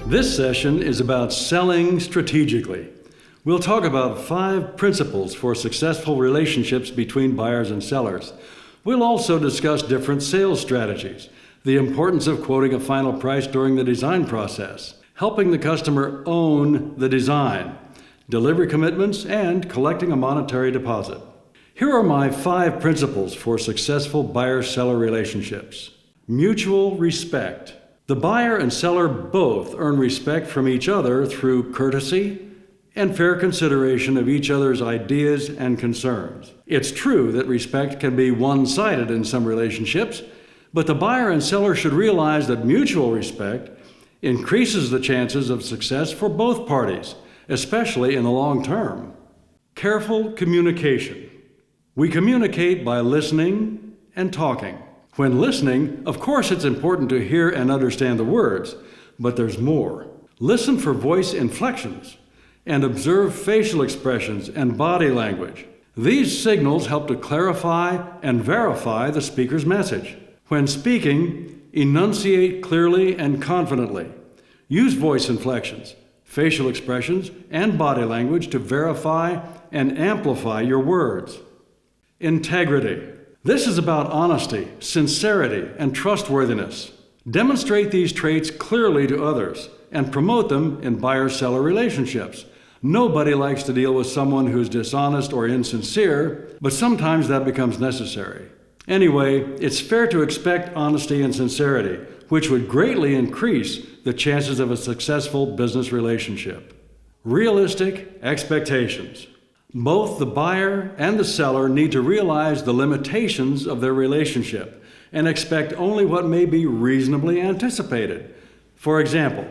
This session is about selling strategically. We'll talk about 5 principles for successful relationships between buyers and sellers. We'll also discuss different sales strategies, the importance of quoting a final price during the design process, helping the customer own the design, delivery commitments, and collecting a monetary deposit. Here are my 5 principles for successful buyer-seller relationships. Mutual respect. The buyer and seller both earn respect from each other through courtesy and fair consideration of each other's ideas and concerns. It's true that respect can be one-sided in some relationships, but the buyer and seller should realize that mutual respect increases the chances of success for both parties, especially in the long term. Careful communication. We communicate by listening and talking. When listening, of course it's important to hear and understand the words, but there's more. Listen for voice inflections and observe facial expressions and body language. These signals help to clarify and verify the speaker's message. When speaking, enunciate clearly and confidently. Use voice inflections, facial expressions, and body language to verify and amplify your words. Integrity. This is about honesty, sincerity, and trustworthiness. Demonstrate these traits clearly to others and promote them in buyer-seller relationships. Nobody likes to deal with someone who's dishonest or insincere, but sometimes that becomes necessary. Anyway, it's fair to expect honesty and sincerity, which would greatly increase the chances of a successful business relationship. Realistic expectations. Both the buyer and the seller need to realize the limitations of their relationship and expect only what may be reasonably anticipated. For example,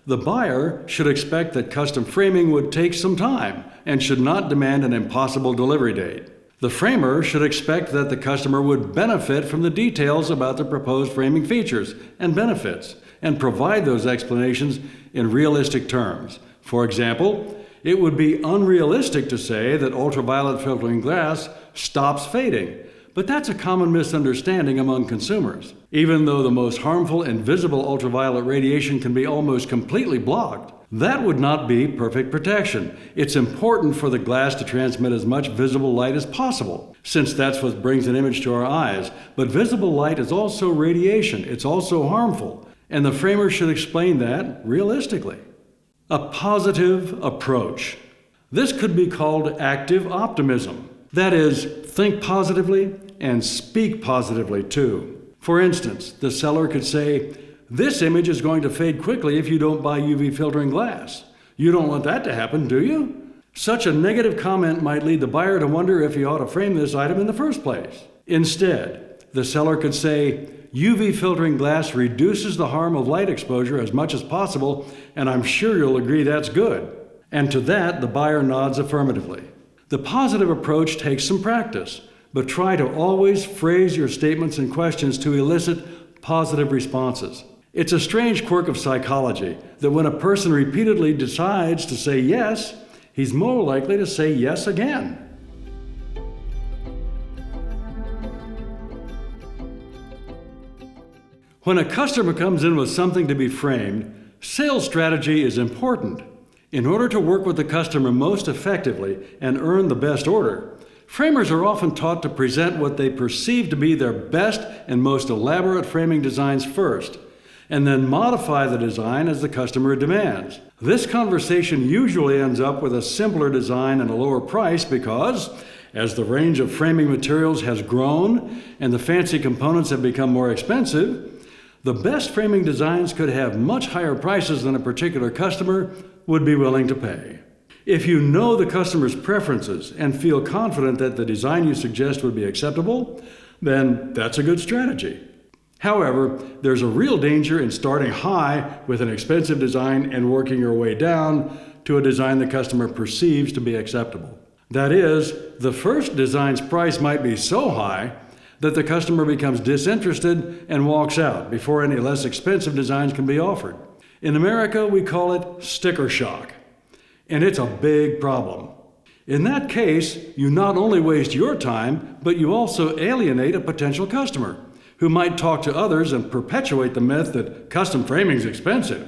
the buyer should expect that custom framing would take some time and should not demand an impossible delivery date. The framer should expect that the customer would benefit from the details about the proposed framing features and benefits and provide those explanations in realistic terms. For example, it would be unrealistic to say that ultraviolet filtering glass stops fading, but that's a common misunderstanding among consumers. Even though the most harmful invisible ultraviolet radiation can be almost completely blocked, that would not be perfect protection. It's important for the glass to transmit as much visible light as possible, since that's what brings an image to our eyes. But visible light is also radiation. It's also harmful, and the framer should explain that realistically. A positive approach. This could be called active optimism. That is, think positively and speak positively too. For instance, the seller could say, "This image is going to fade quickly if you don't buy UV filtering glass. You don't want that to happen, do you?" Such a negative comment might lead the buyer to wonder if he ought to frame this item in the first place. Instead, the seller could say, "UV filtering glass reduces the harm of light exposure as much as possible, and I'm sure you'll agree that's good." And to that, the buyer nods affirmatively. The positive approach takes some practice, but try to always phrase your statements and questions to elicit positive responses. It's a strange quirk of psychology that when a person repeatedly decides to say yes, he's more likely to say yes again. When a customer comes in with something to be framed, sales strategy is important. In order to work with the customer most effectively and earn the best order, framers are often taught to present what they perceive to be their best and most elaborate framing designs first, and then modify the design as the customer demands. This conversation usually ends up with a simpler design and a lower price because, as the range of framing materials has grown and the fancy components have become more expensive, the best framing designs could have much higher prices than a particular customer would be willing to pay. If you know the customer's preferences and feel confident that the design you suggest would be acceptable, then that's a good strategy. However, there's a real danger in starting high with an expensive design and working your way down to a design the customer perceives to be acceptable. That is, the first design's price might be so high that the customer becomes disinterested and walks out before any less expensive designs can be offered. In America, we call it sticker shock, and it's a big problem. In that case, you not only waste your time, but you also alienate a potential customer who might talk to others and perpetuate the myth that custom framing is expensive.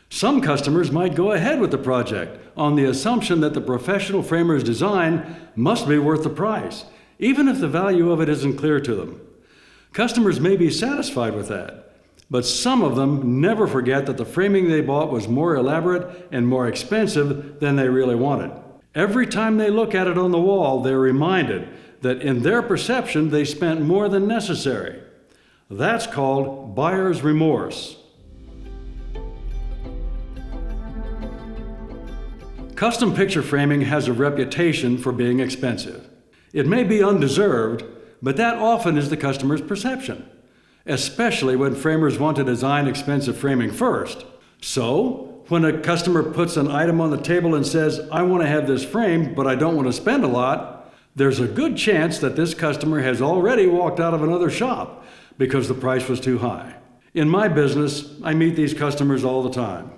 Some customers might go ahead with the project on the assumption that the professional framer's design must be worth the price, even if the value of it isn't clear to them. Customers may be satisfied with that, but some of them never forget that the framing they bought was more elaborate and more expensive than they really wanted. Every time they look at it on the wall, they're reminded that in their perception they spent more than necessary. That's called buyer's remorse. Custom picture framing has a reputation for being expensive. It may be undeserved, but that often is the customer's perception, especially when framers want to design expensive framing first. So, when a customer puts an item on the table and says, "I want to have this framed, but I don't want to spend a lot," there's a good chance that this customer has already walked out of another shop because the price was too high. In my business, I meet these customers all the time.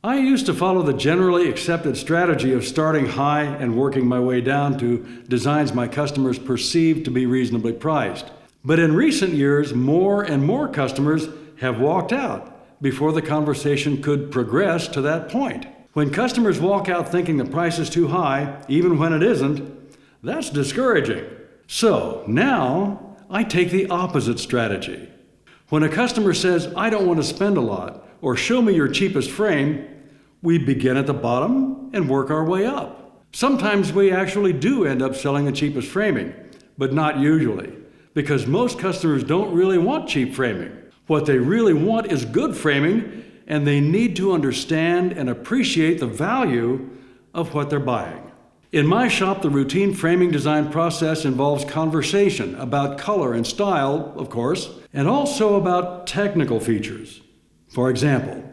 I used to follow the generally accepted strategy of starting high and working my way down to designs my customers perceived to be reasonably priced. But in recent years, more and more customers have walked out before the conversation could progress to that point. When customers walk out thinking the price is too high, even when it isn't, that's discouraging. So now I take the opposite strategy. When a customer says, "I don't want to spend a lot," or "show me your cheapest frame," we begin at the bottom and work our way up. Sometimes we actually do end up selling the cheapest framing, but not usually, because most customers don't really want cheap framing. What they really want is good framing, and they need to understand and appreciate the value of what they're buying. In my shop, the routine framing design process involves conversation about color and style, of course, and also about technical features. For example,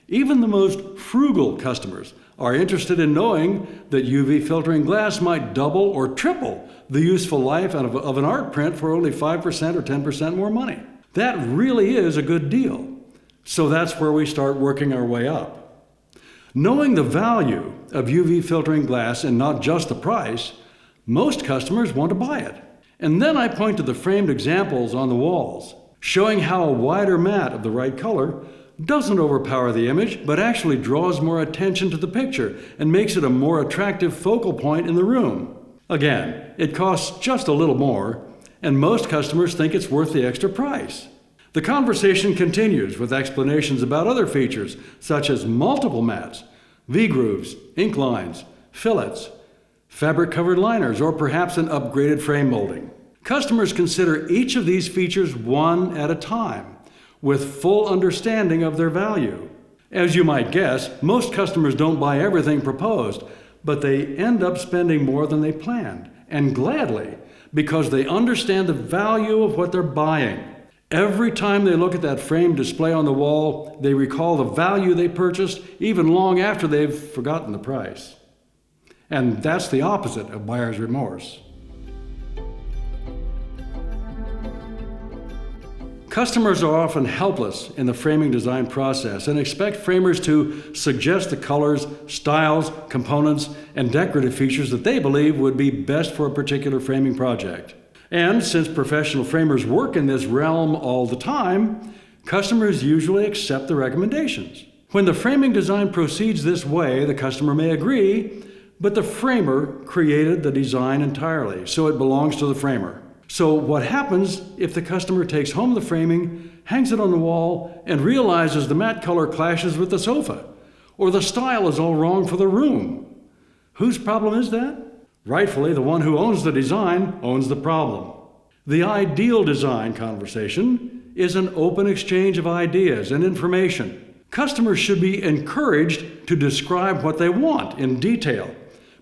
even the most frugal customers are interested in knowing that UV filtering glass might double or triple the useful life of an art print for only 5% or 10% more money. That really is a good deal. So that's where we start working our way up. Knowing the value of UV filtering glass and not just the price, most customers want to buy it. And then I point to the framed examples on the walls, showing how a wider mat of the right color doesn't overpower the image, but actually draws more attention to the picture and makes it a more attractive focal point in the room. Again, it costs just a little more, and most customers think it's worth the extra price. The conversation continues with explanations about other features, such as multiple mats, V-grooves, ink lines, fillets, fabric-covered liners, or perhaps an upgraded frame molding. Customers consider each of these features one at a time, with full understanding of their value. As you might guess, most customers don't buy everything proposed, but they end up spending more than they planned, and gladly, because they understand the value of what they're buying. Every time they look at that frame display on the wall, they recall the value they purchased, even long after they've forgotten the price. And that's the opposite of buyer's remorse. Customers are often helpless in the framing design process and expect framers to suggest the colors, styles, components, and decorative features that they believe would be best for a particular framing project. And since professional framers work in this realm all the time, customers usually accept the recommendations. When the framing design proceeds this way, the customer may agree, but the framer created the design entirely, so it belongs to the framer. So what happens if the customer takes home the framing, hangs it on the wall, and realizes the matte color clashes with the sofa, or the style is all wrong for the room? Whose problem is that? Rightfully, the one who owns the design owns the problem. The ideal design conversation is an open exchange of ideas and information. Customers should be encouraged to describe what they want in detail,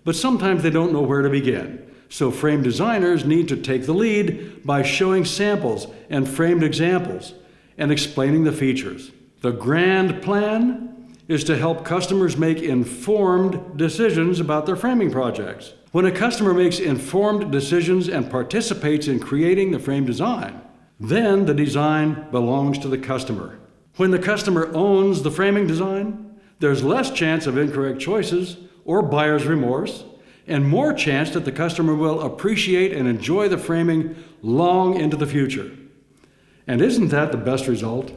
but sometimes they don't know where to begin. So frame designers need to take the lead by showing samples and framed examples and explaining the features. The grand plan is to help customers make informed decisions about their framing projects. When a customer makes informed decisions and participates in creating the frame design, then the design belongs to the customer. When the customer owns the framing design, there's less chance of incorrect choices or buyer's remorse, and more chance that the customer will appreciate and enjoy the framing long into the future. And isn't that the best result?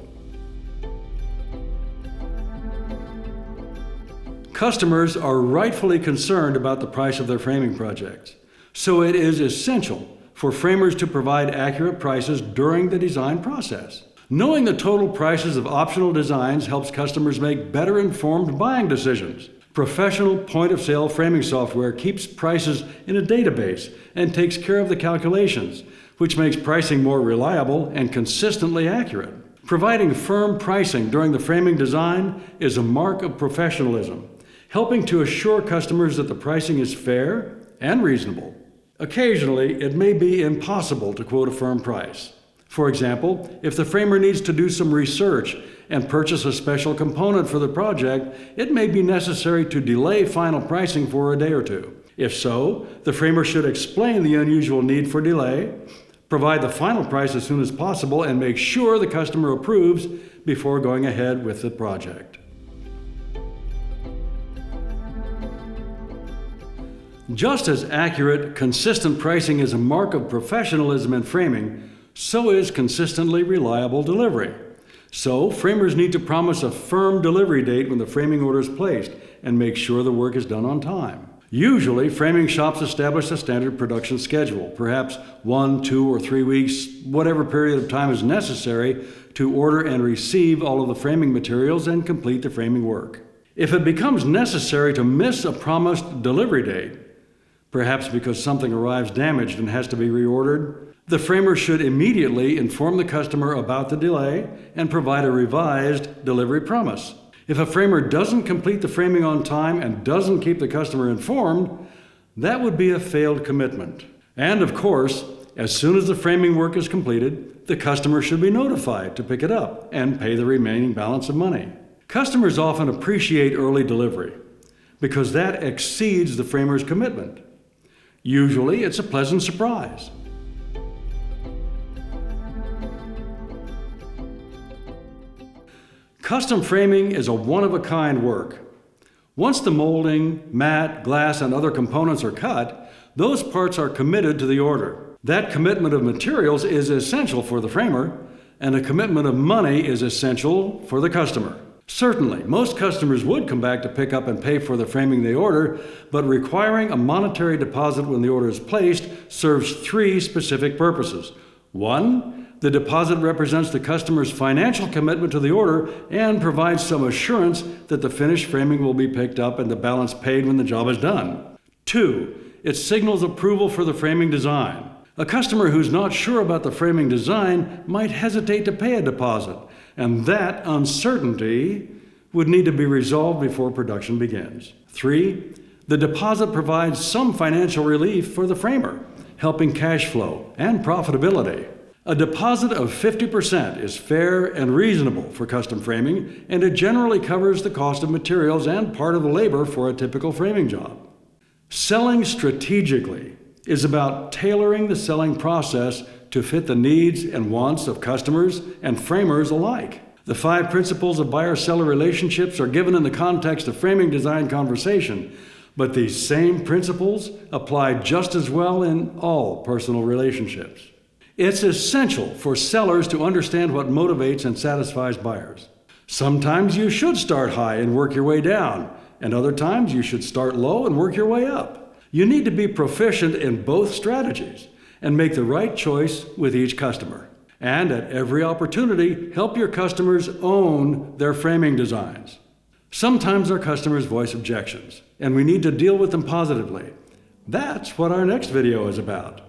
Customers are rightfully concerned about the price of their framing projects, so it is essential for framers to provide accurate prices during the design process. Knowing the total prices of optional designs helps customers make better informed buying decisions. Professional point-of-sale framing software keeps prices in a database and takes care of the calculations, which makes pricing more reliable and consistently accurate. Providing firm pricing during the framing design is a mark of professionalism, helping to assure customers that the pricing is fair and reasonable. Occasionally, it may be impossible to quote a firm price. For example, if the framer needs to do some research and purchase a special component for the project, it may be necessary to delay final pricing for a day or two. If so, the framer should explain the unusual need for delay, provide the final price as soon as possible, and make sure the customer approves before going ahead with the project. Just as accurate, consistent pricing is a mark of professionalism in framing, so is consistently reliable delivery. So, framers need to promise a firm delivery date when the framing order is placed and make sure the work is done on time. Usually, framing shops establish a standard production schedule, perhaps 1, 2, or 3 weeks, whatever period of time is necessary to order and receive all of the framing materials and complete the framing work. If it becomes necessary to miss a promised delivery date, perhaps because something arrives damaged and has to be reordered, the framer should immediately inform the customer about the delay and provide a revised delivery promise. If a framer doesn't complete the framing on time and doesn't keep the customer informed, that would be a failed commitment. And of course, as soon as the framing work is completed, the customer should be notified to pick it up and pay the remaining balance of money. Customers often appreciate early delivery because that exceeds the framer's commitment. Usually, it's a pleasant surprise. Custom framing is a one-of-a-kind work. Once the molding, mat, glass, and other components are cut, those parts are committed to the order. That commitment of materials is essential for the framer, and a commitment of money is essential for the customer. Certainly, most customers would come back to pick up and pay for the framing they order, but requiring a monetary deposit when the order is placed serves 3 specific purposes. 1, the deposit represents the customer's financial commitment to the order and provides some assurance that the finished framing will be picked up and the balance paid when the job is done. 2, it signals approval for the framing design. A customer who's not sure about the framing design might hesitate to pay a deposit, and that uncertainty would need to be resolved before production begins. 3, the deposit provides some financial relief for the framer, helping cash flow and profitability. A deposit of 50% is fair and reasonable for custom framing, and it generally covers the cost of materials and part of the labor for a typical framing job. Selling strategically is about tailoring the selling process to fit the needs and wants of customers and framers alike. The 5 principles of buyer-seller relationships are given in the context of framing design conversation, but these same principles apply just as well in all personal relationships. It's essential for sellers to understand what motivates and satisfies buyers. Sometimes you should start high and work your way down, and other times you should start low and work your way up. You need to be proficient in both strategies and make the right choice with each customer. And at every opportunity, help your customers own their framing designs. Sometimes our customers voice objections, and we need to deal with them positively. That's what our next video is about.